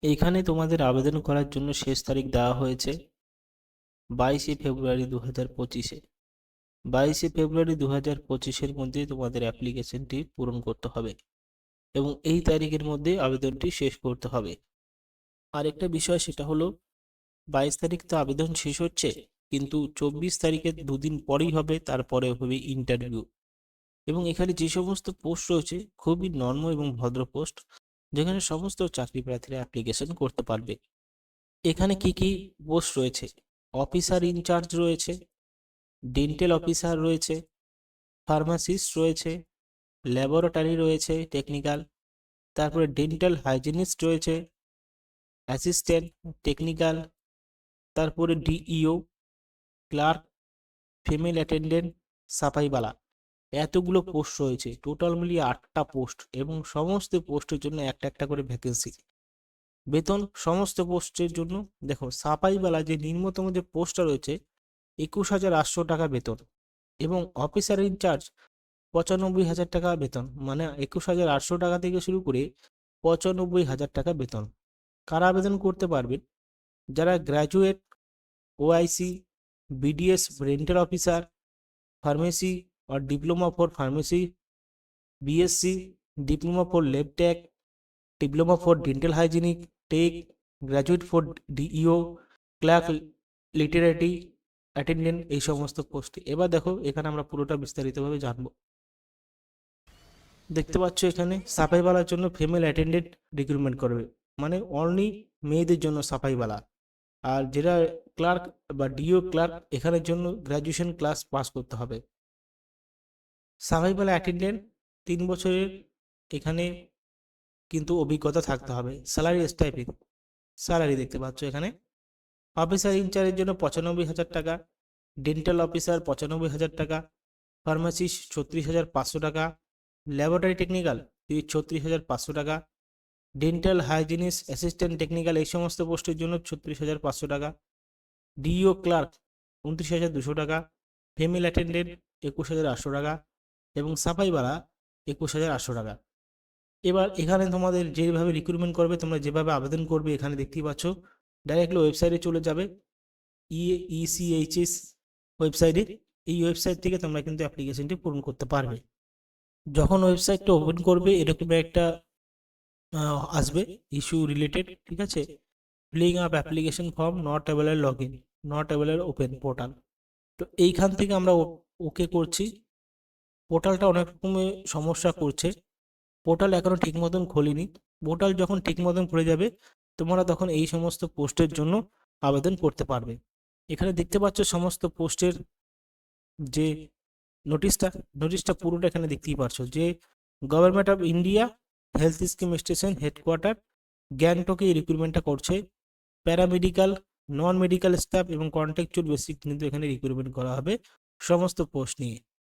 এইখানে তোমাদের আবেদন করার জন্য শেষ তারিখ দেওয়া হয়েছে 22শে ফেব্রুয়ারি 2025-এ। 22শে ফেব্রুয়ারি 2025-এর মধ্যে তোমাদের অ্যাপ্লিকেশনটি পূরণ করতে হবে এবং এই তারিখের মধ্যে আবেদনটি শেষ করতে হবে। আরেকটা বিষয় সেটা হলো 22 তারিখ তো আবেদন শেষ হচ্ছে, কিন্তু 24 তারিখের দুদিন পরেই হবে, তারপরে হবে ইন্টারভিউ। এবং এখানে যে সমস্ত পোস্ট রয়েছে খুবই নর্ম এবং ভদ্র পোস্ট, যেখানে সমস্ত চাকরি প্রার্থীরা অ্যাপ্লিকেশন করতে পারবে। এখানে কি কি পোস্ট রয়েছে? অফিসার ইনচার্জ রয়েছে, ডেন্টাল অফিসার রয়েছে, ফার্মাসিস্ট রয়েছে, ল্যাবরেটরি রয়েছে টেকনিক্যাল, তারপরে ডেন্টাল হাইজিনিস্ট রয়েছে, অ্যাসিস্ট্যান্ট টেকনিক্যাল, তারপরে ডিইও, ক্লার্ক, ফিমেল অ্যাটেন্ডেন্ট, সাফাইবালা। এতগুলো পোস্ট রয়েছে, টোটাল মিলিয়ে 8টা পোস্ট, এবং সমস্ত পোস্টের জন্য একটা একটা করে ভ্যাকেন্সি। বেতন সমস্ত পোস্টের জন্য, দেখো সাফাইবালা যে নিম্নতম যে পোস্টটা রয়েছে 21,800 টাকা বেতন, এবং অফিসার ইনচার্জ 95,000 টাকা বেতন, মানে 21,800 টাকা থেকে শুরু করে 95,000 টাকা বেতন। কারা আবেদন করতে পারবেন? যারা graduate, OIC, BDS dental officer, pharmacy और diploma for pharmacy, BSc, diploma for lab tech, diploma for dental hygienic tech, graduate for DEO, clerk, literate attendant, এই সমস্ত পোস্টে। এবার দেখো এখানে আমরা পুরোটা বিস্তারিতভাবে জানবো। দেখতে পাচ্ছ এখানে সাফাইওয়ালার জন্য ফিমেল অ্যাটেন্ডেন্ট রিক্রুটমেন্ট করবে, মানে অনলি মেয়েদের জন্য সাফাইওয়ালা। আর যেটা ক্লার্ক বা ডিও ক্লার্ক, এখানের জন্য গ্র্যাজুয়েশন ক্লাস পাস করতে হবে। সাফাইওয়ালা অ্যাটেন্ডেন্ট 3 বছরের এখানে কিন্তু অভিজ্ঞতা থাকতে হবে। স্যালারি স্টাইপেন্ড, স্যালারি দেখতে পাচ্ছ এখানে। অফিসার ইনচার্জের জন্য 95,000 টাকা, ডেন্টাল অফিসার 95,000 টাকা, ফার্মাসিস্ট 36,500 টাকা, ল্যাবরেটরি টেকনিক্যাল 36,500 টাকা, ডেন্টাল হাইজিনিস্ট অ্যাসিস্ট্যান্ট টেকনিক্যাল এই সমস্ত পোস্টের জন্য 36,500 টাকা, ডিও ক্লার্ক 29,200 টাকা, ফিমেল অ্যাটেন্ডেন্ট 21,800 টাকা, এবং সাফাইওয়ালা 21,800 টাকা। এবার এখানে তোমাদের যেভাবে রিক্রুটমেন্ট করবে, তোমরা যেভাবে আবেদন করবে এখানে দেখতেই পাচ্ছ, ডাইরেক্টলি ওয়েবসাইটে চলে যাবে, ইসিএইচএস ওয়েবসাইটে। এই ওয়েবসাইট থেকে তোমরা কিন্তু অ্যাপ্লিকেশনটি পূরণ করতে পারবে। যখন ওয়েবসাইটটা ওপেন করবে এরকম একটা আসবে ইস্যু রিলেটেড, ঠিক আছে, filling up application form not available log in, not available open portal. তো এইখান থেকে আমরা ওকে করছি। পোর্টালটা অনেক রকমের সমস্যা করছে, পোর্টাল এখনো ঠিক মতন খোলেনি। পোর্টাল যখন ঠিক মতন খুলে যাবে তোমরা তখন এই সমস্ত পোস্টের জন্য আবেদন করতে পারবে। এখানে দেখতে পাচ্ছ সমস্ত পোস্টের যে নোটিশটা পুরোটা এখানে দেখতেই পারছো, যে government of India health scheme station headquarter গ্যাংটকে এই রিক্রুটমেন্টটা করছে। প্যারামেডিক্যাল, নন মেডিকেল স্টাফ এবং কন্ট্রাকচুয়াল বেসিক কিন্তু এখানে রিক্রুটমেন্ট করা হবে সমস্ত পোস্ট নিয়ে।